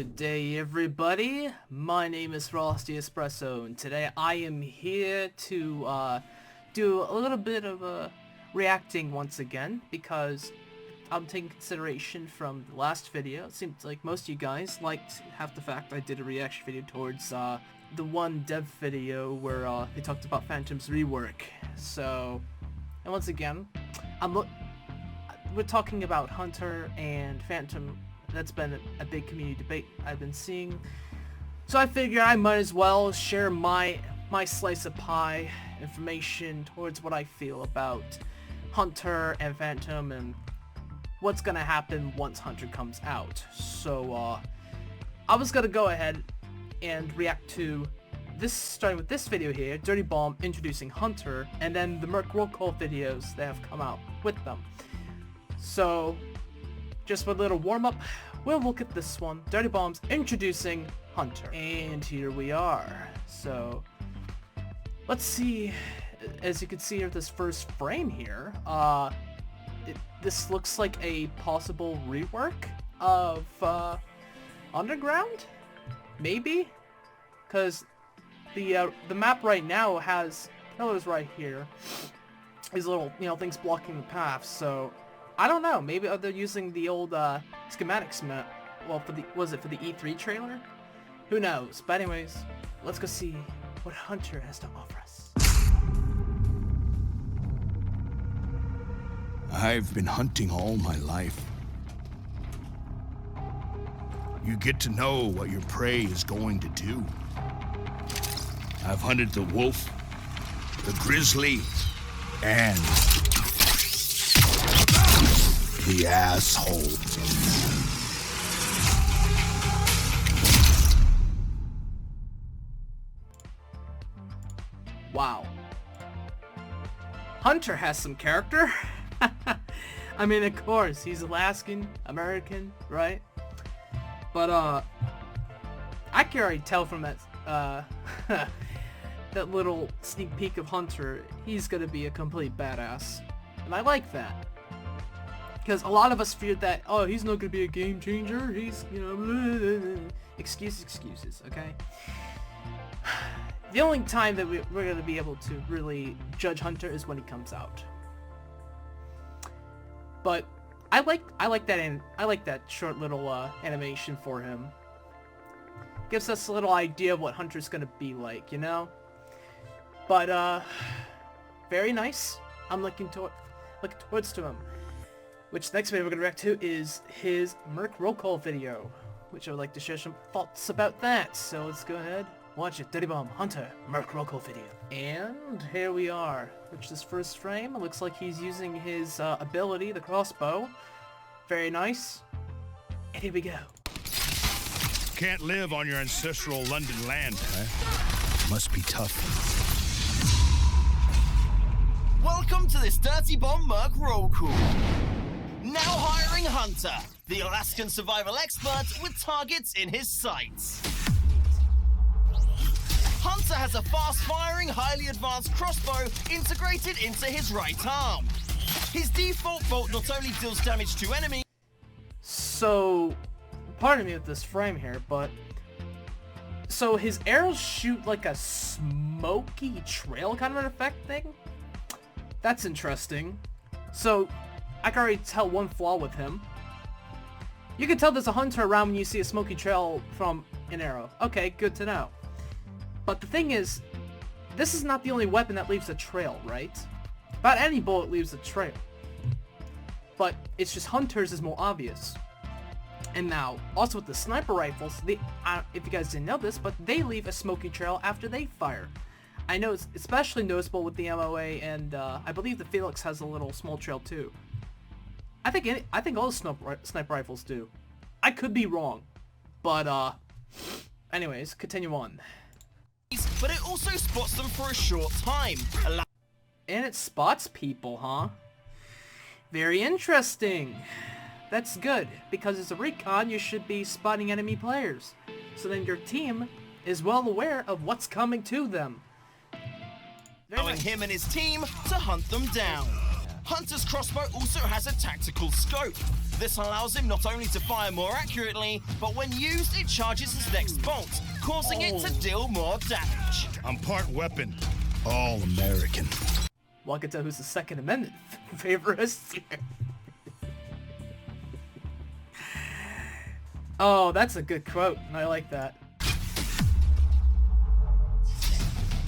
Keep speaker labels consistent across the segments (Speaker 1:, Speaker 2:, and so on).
Speaker 1: Good day, everybody. My name is Frosty Espresso, and today I am here to do a little bit of reacting once again, because I'm taking consideration from the last video. It seems like most of you guys liked half the fact I did a reaction video towards the one dev video where they talked about Phantom's rework. So, and once again, we're talking about Hunter and Phantom. That's been a big community debate I've been seeing. So I figure I might as well share my slice of pie information towards what I feel about Hunter and Phantom and what's gonna happen once Hunter comes out. So I was gonna go ahead and react to this, starting with this video here, Dirty Bomb introducing Hunter, and then the Merc roll call videos that have come out with them. So just for a little warm-up, we'll look at this one, Dirty Bomb's introducing Hunter. And here we are. So let's see, as you can see here, this first frame here, this looks like a possible rework of Underground? Maybe? Because the map right now has pillars right here. These little, things blocking the path, so I don't know, maybe they're using the old schematics map, well, was it for the E3 trailer? Who knows? But anyways, let's go see what Hunter has to offer us.
Speaker 2: I've been hunting all my life. You get to know what your prey is going to do. I've hunted the wolf, the grizzly, and the asshole.
Speaker 1: Wow. Hunter has some character. I mean, of course, he's Alaskan, American, right? But, I can already tell from that, that little sneak peek of Hunter, he's gonna be a complete badass. And I like that. Because a lot of us feared that, oh, he's not gonna be a game changer, he's, excuses, okay? The only time that we're gonna be able to really judge Hunter is when he comes out. But I like that short little animation for him. Gives us a little idea of what Hunter's gonna be like, But very nice. I'm looking towards to him. Which next video we're gonna react to is his Merc roll call video, which I would like to share some thoughts about that. So let's go ahead, watch it. Dirty Bomb, Hunter, Merc roll call video. And here we are. Which this first frame, it looks like he's using his ability, the crossbow. Very nice. And here we go.
Speaker 2: Can't live on your ancestral London land, huh? Must be tough.
Speaker 3: Welcome to this Dirty Bomb Merc roll call. Now hiring Hunter, the Alaskan survival expert with targets in his sights. Hunter has a fast-firing, highly advanced crossbow integrated into his right arm. His default bolt not only deals damage to enemies...
Speaker 1: So, pardon me with this frame here, but... So his arrows shoot like a smoky trail kind of an effect thing? That's interesting. So, I can already tell one flaw with him. You can tell there's a Hunter around when you see a smoky trail from an arrow. Okay, good to know. But the thing is, this is not the only weapon that leaves a trail, right? About any bullet leaves a trail. But it's just Hunter's is more obvious. And now, also with the sniper rifles, if you guys didn't know this, but they leave a smoky trail after they fire. I know it's especially noticeable with the MOA, and I believe the Felix has a little small trail too. I think all the sniper rifles do. I could be wrong, but anyways, continue on.
Speaker 3: But it also spots them for a short time.
Speaker 1: And it spots people, huh? Very interesting. That's good, because as a recon, you should be spotting enemy players. So then your team is well aware of what's coming to them.
Speaker 3: Allowing him and his team to hunt them down. Hunter's crossbow also has a tactical scope. This allows him not only to fire more accurately, but when used, it charges his next bolt, causing it to deal more damage.
Speaker 2: I'm part weapon, all American.
Speaker 1: Well, I can tell who's the Second Amendment favorist here. Oh, that's a good quote. I like that.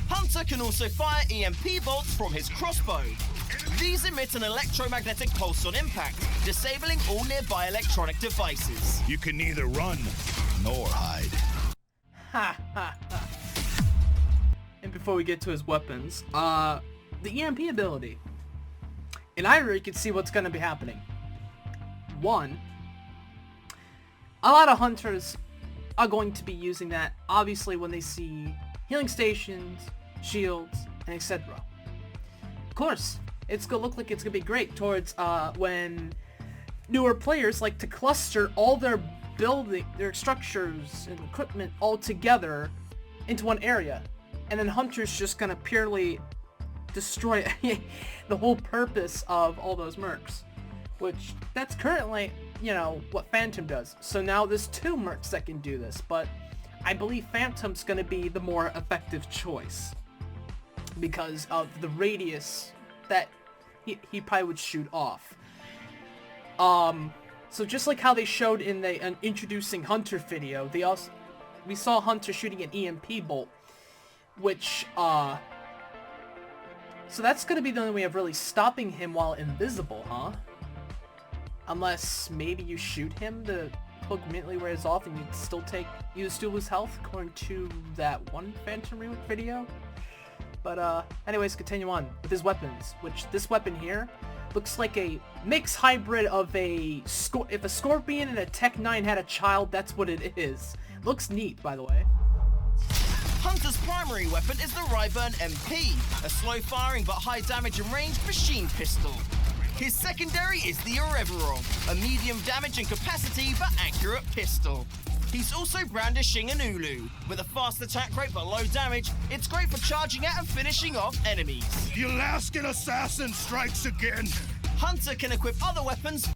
Speaker 3: Hunter can also fire EMP bolts from his crossbow. These emit an electromagnetic pulse on impact, disabling all nearby electronic devices.
Speaker 2: You can neither run nor hide.
Speaker 1: Ha ha ha. And before we get to his weapons, the EMP ability. In Ira, you can see what's going to be happening. One, a lot of hunters are going to be using that, obviously, when they see healing stations, shields, and etc. Of course, it's gonna look like it's gonna be great towards when newer players like to cluster all their their structures and equipment all together into one area, and then hunters just gonna purely destroy the whole purpose of all those mercs, which that's currently, you know, what Phantom does. So now there's two mercs that can do this, but I believe Phantom's gonna be the more effective choice because of the radius that he probably would shoot off. So just like how they showed in the introducing Hunter video, we saw Hunter shooting an EMP bolt, which so that's gonna be the only way of really stopping him while invisible, huh? Unless maybe you shoot him, the hook immediately wears off and you'd still lose health, according to that one Phantom rework video. But anyways, continue on with his weapons, which this weapon here looks like a mixed hybrid of if a Scorpion and a Tech 9 had a child, that's what it is. Looks neat, by the way.
Speaker 3: Hunter's primary weapon is the Ryburn MP, a slow-firing but high-damage and range machine pistol. His secondary is the Irreverol, a medium damage and capacity but accurate pistol. He's also brandishing an Ulu. With a fast attack rate but low damage, it's great for charging at and finishing off enemies.
Speaker 2: The Alaskan assassin strikes again.
Speaker 3: Hunter can equip other weapons.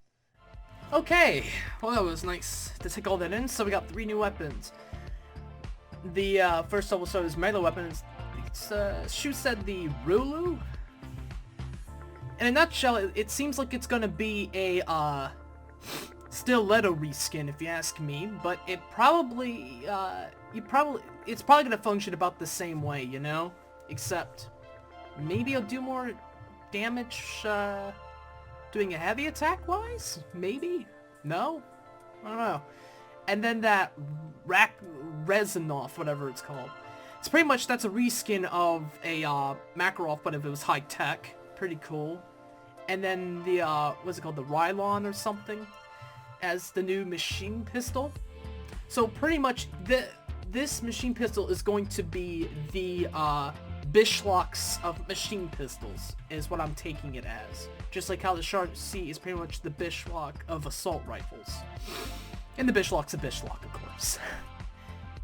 Speaker 1: Okay, well that was nice to take all that in. So we got 3 new weapons. The first I will start his melee weapon. Shu said the Rulu. In a nutshell, it seems like it's gonna be a Stiletto reskin, if you ask me, but it probably, it's probably gonna function about the same way, you know? Except, maybe it'll do more damage, doing a heavy attack-wise? Maybe? No? I don't know. And then that Reznov, whatever it's called. It's pretty much, that's a reskin of a, Makarov, but if it was high-tech. Pretty cool. And then the, what's it called, the Rylon or something, as the new machine pistol. So pretty much this machine pistol is going to be the Bishlocks of machine pistols, is what I'm taking it as. Just like how the Sharp C is pretty much the Bishlock of assault rifles. And the Bishlock's a Bishlock, of course.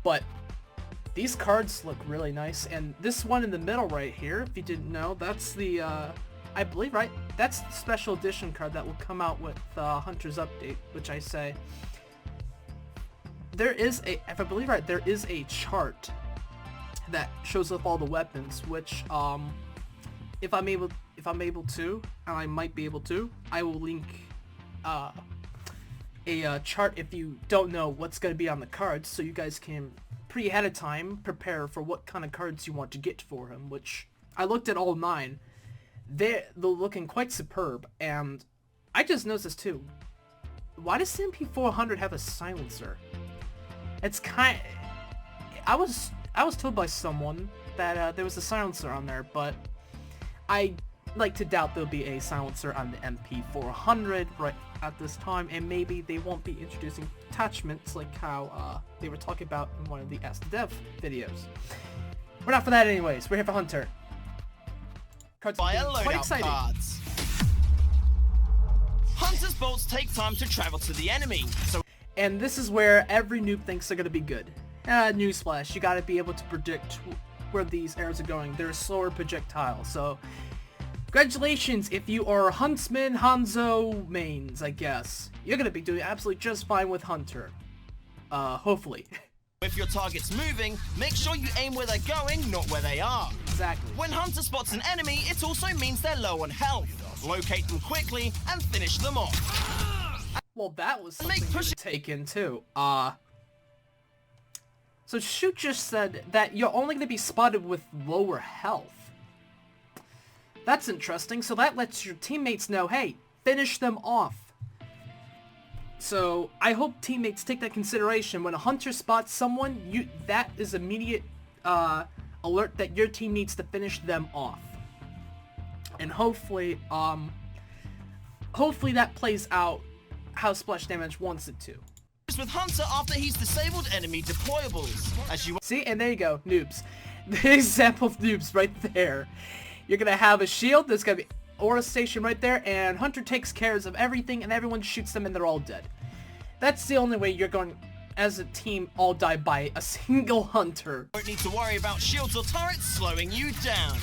Speaker 1: But these cards look really nice, and this one in the middle right here, if you didn't know, that's the I believe, right? That's the special edition card that will come out with Hunter's update, which I say. There is a, if I believe right, there is a chart that shows up all the weapons, which if I'm able to, and I might be able to, I will link a chart if you don't know what's going to be on the cards, so you guys can ahead of time prepare for what kind of cards you want to get for him, which I looked at all 9. They're looking quite superb, and I just noticed this too. Why does the MP400 have a silencer? It's I was told by someone that there was a silencer on there, but I like to doubt there'll be a silencer on the MP400 right at this time, and maybe they won't be introducing attachments like how they were talking about in one of the Ask the Dev videos. We're not for that anyways, we're here for Hunter. Cards
Speaker 3: Buy a
Speaker 1: quite
Speaker 3: loadout
Speaker 1: exciting.
Speaker 3: cards. Hunter's bolts take time to travel to the enemy, so...
Speaker 1: And this is where every noob thinks they're gonna be good. Newsflash, you gotta be able to predict where these arrows are going. They're a slower projectile, so Congratulations if you are Huntsman Hanzo mains, I guess. You're gonna be doing absolutely just fine with Hunter. Hopefully.
Speaker 3: If your target's moving, make sure you aim where they're going, not where they are.
Speaker 1: Exactly.
Speaker 3: When Hunter spots an enemy, it also means they're low on health. Locate them quickly and finish them off.
Speaker 1: Well, that was something to take in too. So Shoot just said that you're only going to be spotted with lower health. That's interesting. So that lets your teammates know, hey, finish them off. So I hope teammates take that consideration. When a hunter spots someone, that is immediate alert that your team needs to finish them off. And hopefully that plays out how Splash Damage wants it to.
Speaker 3: With Hunter after he's disabled enemy deployables. As you
Speaker 1: see, and there you go, noobs. The example of noobs right there. You're gonna have a shield, there's gonna be Aura Station right there, and Hunter takes care of everything, and everyone shoots them and they're all dead. That's the only way you're going, as a team, all die by a single Hunter.
Speaker 3: Don't need to worry about shields or turrets slowing you down.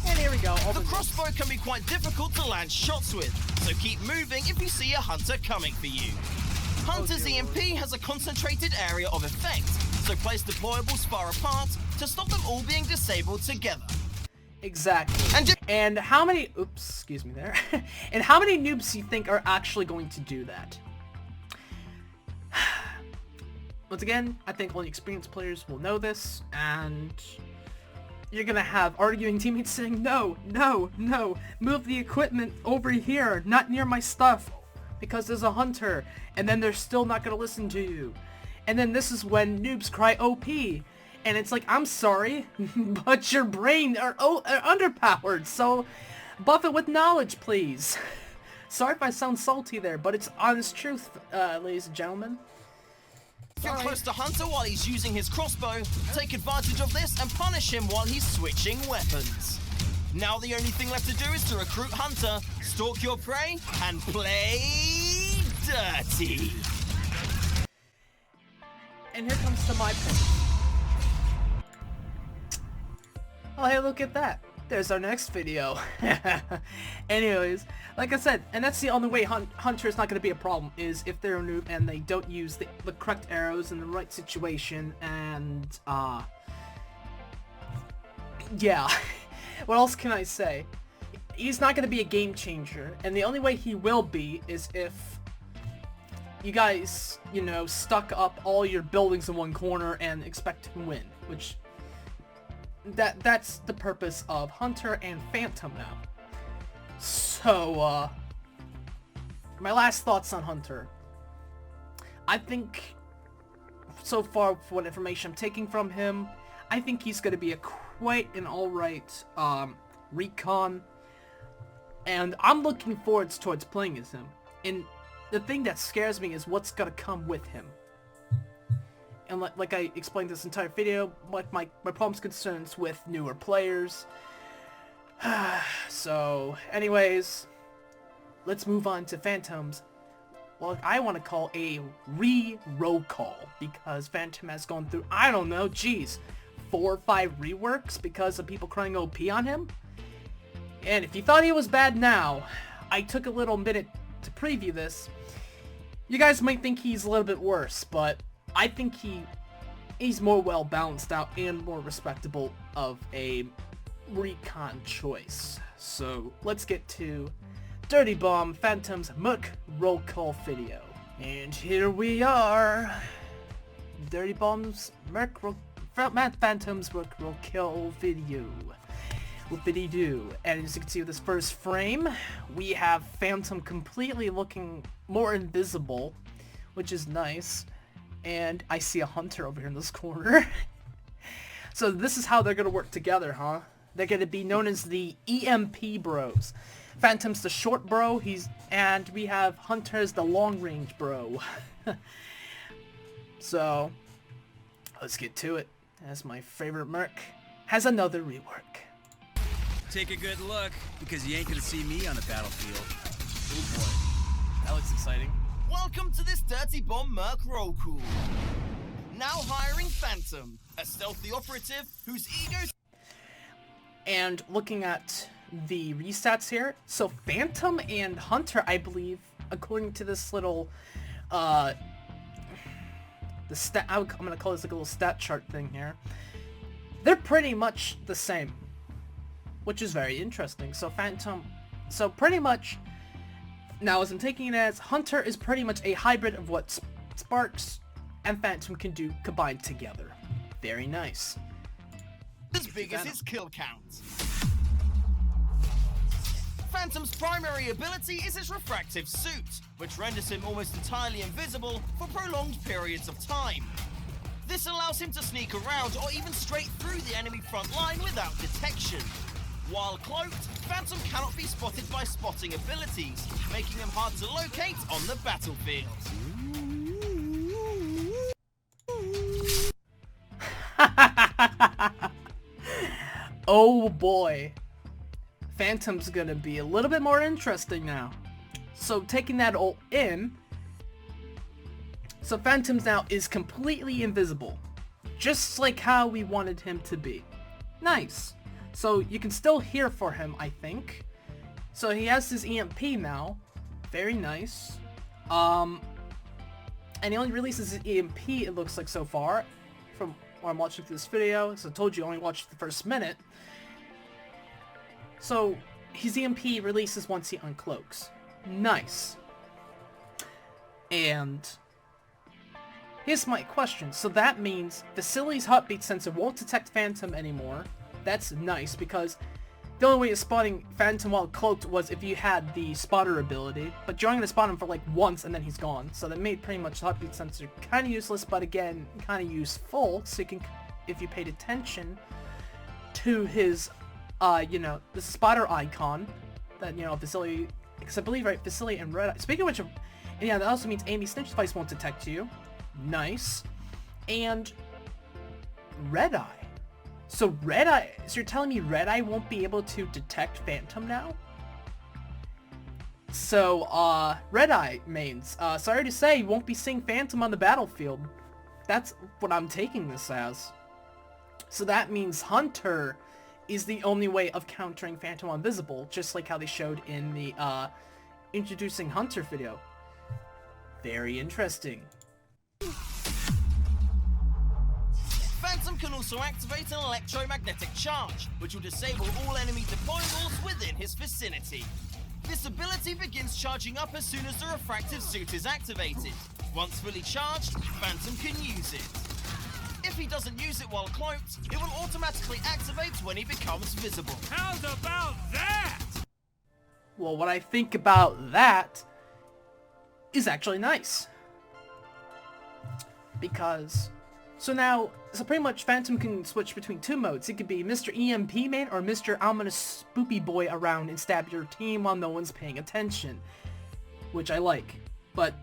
Speaker 1: And here we go.
Speaker 3: The crossbow can be quite difficult to land shots with, so keep moving if you see a Hunter coming for you. Hunter's EMP has a concentrated area of effect, so place deployables far apart to stop them all being disabled together.
Speaker 1: Exactly. And how many... Oops, excuse me there. And how many noobs do you think are actually going to do that? Once again, I think only experienced players will know this, and... you're gonna have arguing teammates saying, no, no, no, move the equipment over here, not near my stuff, because there's a hunter, and then they're still not gonna listen to you. And then this is when noobs cry OP, and it's like, I'm sorry, but your brain are underpowered, so buff it with knowledge, please. Sorry if I sound salty there, but it's honest truth, ladies and gentlemen.
Speaker 3: If you're close to Hunter while he's using his crossbow, take advantage of this and punish him while he's switching weapons. Now the only thing left to do is to recruit Hunter, stalk your prey, and play dirty.
Speaker 1: And here comes to my point. Oh, hey, look at that. There's our next video. Anyways, like I said, and that's the only way Hunter is not going to be a problem, is if they're a noob and they don't use the correct arrows in the right situation, and, yeah. What else can I say? He's not going to be a game changer, and the only way he will be is if you guys, you know, stuck up all your buildings in one corner and expect to win, which... That's the purpose of Hunter and Phantom now. So, my last thoughts on Hunter. I think, so far, for what information I'm taking from him, I think he's going to be quite an alright, recon. And I'm looking forward towards playing as him. And the thing that scares me is what's going to come with him. And like I explained this entire video, like my problems, concerns with newer players. So, anyways, let's move on to Phantom's, well, I want to call a roll call, because Phantom has gone through, I don't know, geez, 4 or 5 reworks because of people crying OP on him. And if you thought he was bad now, I took a little minute to preview this. You guys might think he's a little bit worse, but I think he's more well balanced out and more respectable of a recon choice. So let's get to Dirty Bomb Phantom's Merc roll call video. And here we are. Dirty Bomb's Phantom's Merc roll call video. What did he do? And as you can see with this first frame, we have Phantom completely looking more invisible, which is nice. And I see a Hunter over here in this corner. So this is how they're going to work together, huh? They're going to be known as the EMP bros. Phantom's the short bro, and we have Hunter as the long range bro. So, let's get to it. As my favorite Merc has another rework.
Speaker 4: Take a good look, because you ain't going to see me on the battlefield.
Speaker 1: Oh boy, that looks exciting.
Speaker 3: Welcome to this Dirty Bomb Merc roll call. Now hiring Phantom, a stealthy operative whose ego...
Speaker 1: And looking at the restats here, so Phantom and Hunter, I believe, according to this little, the stat, I'm gonna call this like a little stat chart thing here, they're pretty much the same, which is very interesting. So so pretty much, now as I'm taking it as, Hunter is pretty much a hybrid of what Sparks and Phantom can do combined together. Very nice.
Speaker 3: As big as his kill count. Phantom's primary ability is his refractive suit, which renders him almost entirely invisible for prolonged periods of time. This allows him to sneak around or even straight through the enemy front line without detection. While cloaked, Phantom cannot be spotted by spotting abilities, making him hard to locate on the battlefield.
Speaker 1: Oh boy. Phantom's gonna be a little bit more interesting now. So taking that all in, so Phantom's now is completely invisible, just like how we wanted him to be. Nice. So you can still hear for him, I think. So he has his EMP now. Very nice. And he only releases his EMP, it looks like so far, from when I'm watching this video. So I told you I only watched the first minute. So his EMP releases once he uncloaks. Nice. And here's my question. So that means Vasily's heartbeat sensor won't detect Phantom anymore. That's nice, because the only way of spotting Phantom while cloaked was if you had the spotter ability, but you're only going to spot him for like once and then he's gone. So that made pretty much the heartbeat sensor kind of useless, but again, kind of useful, so you can, if you paid attention to his, you know, the spotter icon that, you know, Vasily, because I believe, right, Vasily and Red Eye. Speaking of which, and yeah, that also means Amy Snitch Device won't detect you. Nice. And Red Eye. So Red Eye, so you're telling me Red Eye won't be able to detect Phantom now? So, Red Eye mains, sorry to say, you won't be seeing Phantom on the battlefield. That's what I'm taking this as. So that means Hunter is the only way of countering Phantom Invisible, just like how they showed in the, introducing Hunter video. Very interesting.
Speaker 3: Phantom can also activate an electromagnetic charge, which will disable all enemy deployables within his vicinity. This ability begins charging up as soon as the refractive suit is activated. Once fully charged, Phantom can use it. If he doesn't use it while cloaked, it will automatically activate when he becomes visible.
Speaker 4: How's about that?
Speaker 1: Well, what I think about that is actually nice. Because, so pretty much Phantom can switch between two modes. It could be Mr. EMP main or Mr. I'm gonna spoopy boy around and stab your team while no one's paying attention. Which I like. But,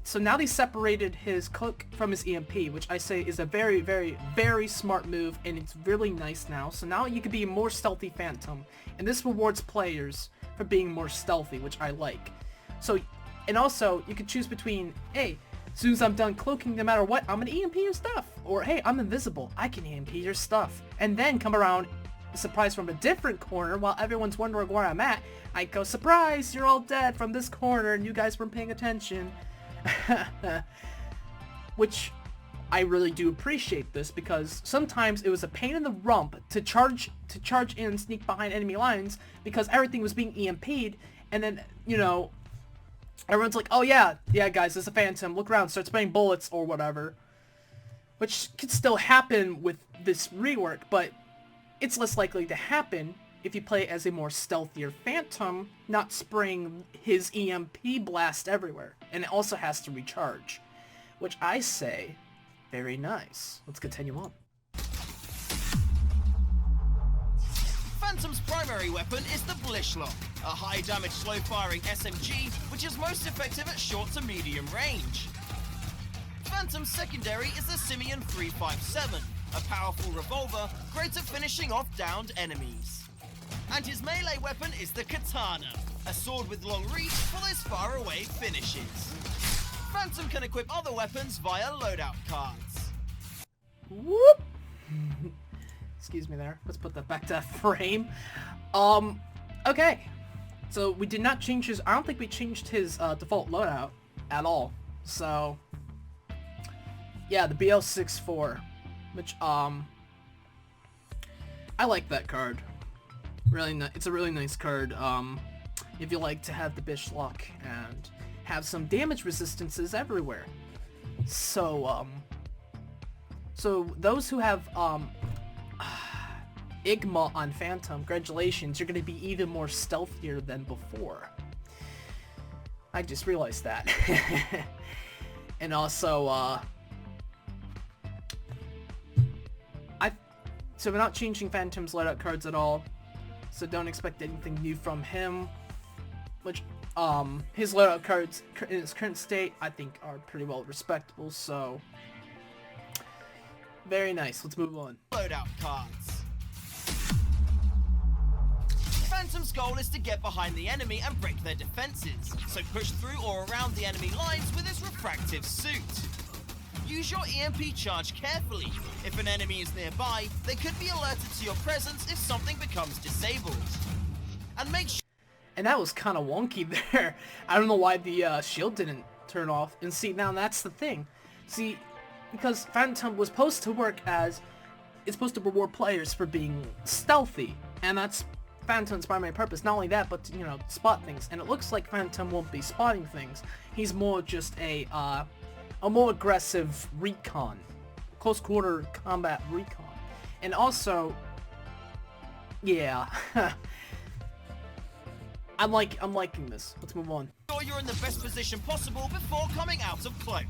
Speaker 1: so now they separated his cook from his EMP, which I say is a very, very, very smart move, and it's really nice now. So now you can be a more stealthy Phantom, and this rewards players for being more stealthy, which I like. So, and also, you can choose between, hey, as soon as I'm done cloaking, no matter what, I'm gonna EMP your stuff. Or, hey, I'm invisible, I can EMP your stuff. And then come around, surprise from a different corner, while everyone's wondering where I'm at. I go, surprise, you're all dead from this corner, and you guys weren't paying attention. Which, I really do appreciate this, because sometimes it was a pain in the rump to charge in and sneak behind enemy lines, because everything was being EMP'd, and then, you know, everyone's like, oh yeah guys, there's a Phantom, look around, start spraying bullets or whatever. Which could still happen with this rework, but it's less likely to happen if you play as a more stealthier Phantom, not spraying his EMP blast everywhere. And it also has to recharge. Which I say, very nice. Let's continue on.
Speaker 3: Phantom's primary weapon is the Blishlock, a high-damage, slow-firing SMG, which is most effective at short to medium range. Phantom's secondary is the Simeon 357, a powerful revolver, great at finishing off downed enemies. And his melee weapon is the Katana, a sword with long reach for those far-away finishes. Phantom can equip other weapons via loadout cards.
Speaker 1: Whoop! Excuse me there. Let's put that back to that frame. Okay. So we did not change his... I don't think we changed his default loadout at all. So... yeah, the BL64. Which, I like that card. Really, it's a really nice card. If you like to have the bish luck and have some damage resistances everywhere. So, so those who have, Igma on Phantom, congratulations, you're going to be even more stealthier than before. I just realized that. And also, so we're not changing Phantom's loadout cards at all, so don't expect anything new from him. Which, his loadout cards in its current state, I think, are pretty well respectable, so... very nice, let's move on.
Speaker 3: Loadout cards. Phantom's goal is to get behind the enemy and break their defenses, so push through or around the enemy lines with his refractive suit. Use your EMP charge carefully. If an enemy is nearby, they could be alerted to your presence if something becomes disabled. And make sure...
Speaker 1: and that was kind of wonky there. I don't know why the shield didn't turn off. And see, now that's the thing. See, because Phantom was supposed to work as... it's supposed to reward players for being stealthy. And that's Phantom's primary purpose. Not only that, but to, you know, spot things. And it looks like Phantom won't be spotting things. He's more just a more aggressive recon. Close quarter combat recon. And also... yeah. I'm liking this. Let's move on.
Speaker 3: You're in the best position possible before coming out of cloak.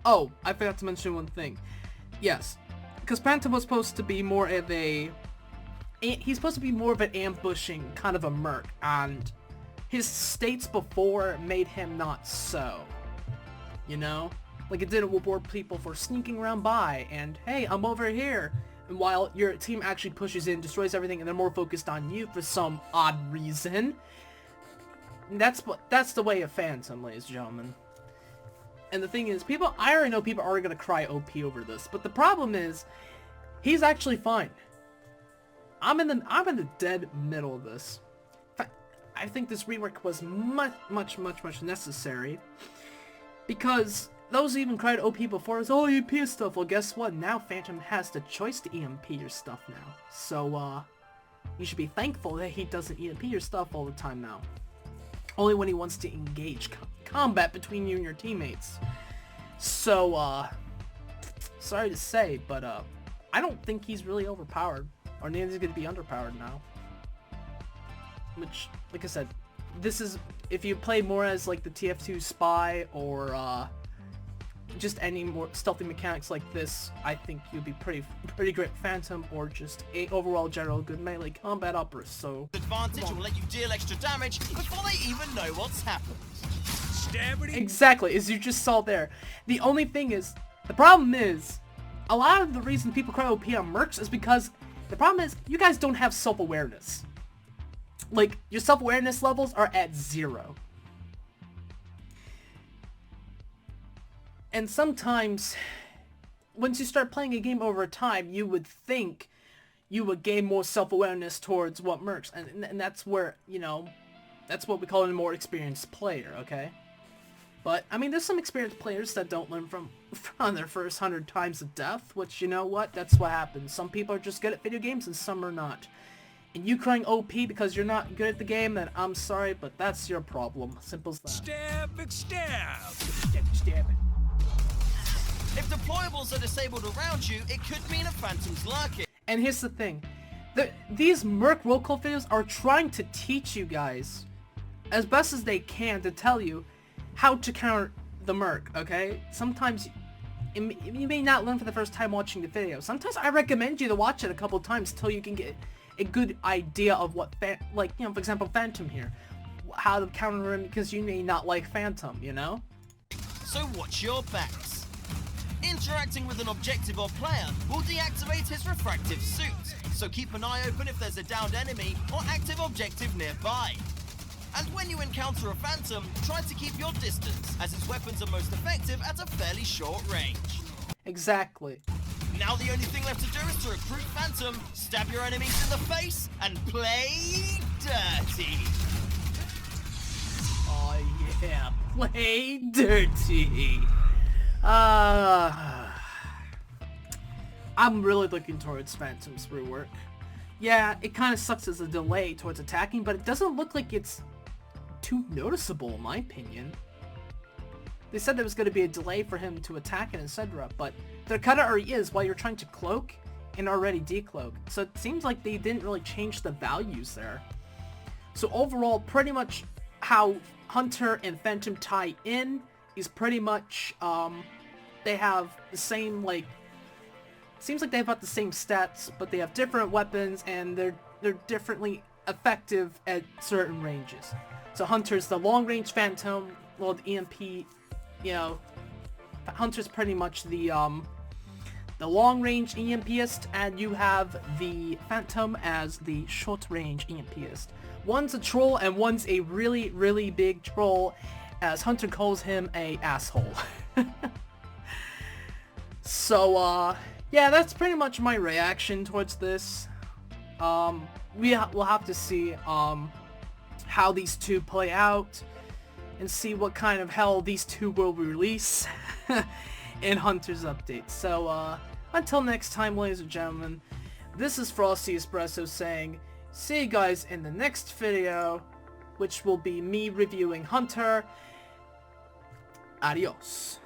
Speaker 1: Oh, I forgot to mention one thing. Yes, because Phantom was supposed to be more of a... he's supposed to be more of an ambushing kind of a merc, and his states before made him not so. You know? Like, it didn't reward people for sneaking around by, and hey, I'm over here. And while your team actually pushes in, destroys everything, and they're more focused on you for some odd reason. That's the way of Phantom, ladies and gentlemen. And the thing is, I already know people are gonna cry OP over this, but the problem is, he's actually fine. I'm in the dead middle of this. I think this rework was much necessary, because those who even cried OP before is, oh, EMP stuff. Well, guess what? Now Phantom has the choice to EMP your stuff now. So, you should be thankful that he doesn't EMP your stuff all the time now. Only when he wants to engage combat between you and your teammates. So, sorry to say, but, I don't think he's really overpowered. Or neither is going to be underpowered now. Which, like I said, this is, if you play more as, like, the TF2 Spy, or, just any more stealthy mechanics like this, I think you'll be pretty great Phantom, or just a overall general good melee combat opera. So
Speaker 3: advantage will let you deal extra damage before they even know what's happened.
Speaker 1: Exactly, as you just saw there. The only thing is, the problem is, a lot of the reason people cry OP on mercs is because the problem is you guys don't have self-awareness. Like, your self-awareness levels are at 0. And sometimes, once you start playing a game over time, you would think you would gain more self-awareness towards what mercs. And that's where, you know, that's what we call a more experienced player, okay? But, I mean, there's some experienced players that don't learn from their first 100 times of death, which, you know what, that's what happens. Some people are just good at video games and some are not. And you crying OP because you're not good at the game, then I'm sorry, but that's your problem. Simple as that.
Speaker 2: Stab it, stab.
Speaker 1: Stab it.
Speaker 3: If deployables are disabled around you, it could mean a Phantom's lurking.
Speaker 1: And here's the thing. These merc roll call videos are trying to teach you guys, as best as they can, to tell you how to counter the merc, okay? Sometimes you may not learn for the first time watching the video. Sometimes I recommend you to watch it a couple times till you can get a good idea of what, like, you know, for example, Phantom here. How to counter him, because you may not like Phantom, you know?
Speaker 3: So watch your backs. Interacting with an objective or player will deactivate his refractive suit, so keep an eye open if there's a downed enemy or active objective nearby. And when you encounter a Phantom, try to keep your distance, as his weapons are most effective at a fairly short range.
Speaker 1: Exactly.
Speaker 3: Now the only thing left to do is to recruit Phantom, stab your enemies in the face, and play dirty.
Speaker 1: Oh yeah, play dirty. I'm really looking towards Phantom's rework. Yeah, it kind of sucks as a delay towards attacking, but it doesn't look like it's too noticeable in my opinion. They said there was going to be a delay for him to attack and etc., but there kind of already is while you're trying to cloak and already decloak. So it seems like they didn't really change the values there. So overall, pretty much how Hunter and Phantom tie in is pretty much, they have the same, like, seems like they have about the same stats, but they have different weapons and they're differently effective at certain ranges. So Hunter's the long-range Phantom, while the EMP, you know, Hunter's pretty much the long-range EMPist, and you have the Phantom as the short-range EMPist. One's a troll and one's a really, really big troll, as Hunter calls him a asshole. So, yeah, that's pretty much my reaction towards this. We'll have to see, how these two play out, and see what kind of hell these two will release in Hunter's update. So, until next time, ladies and gentlemen, this is Frosty Espresso saying, see you guys in the next video, which will be me reviewing Hunter. Adios.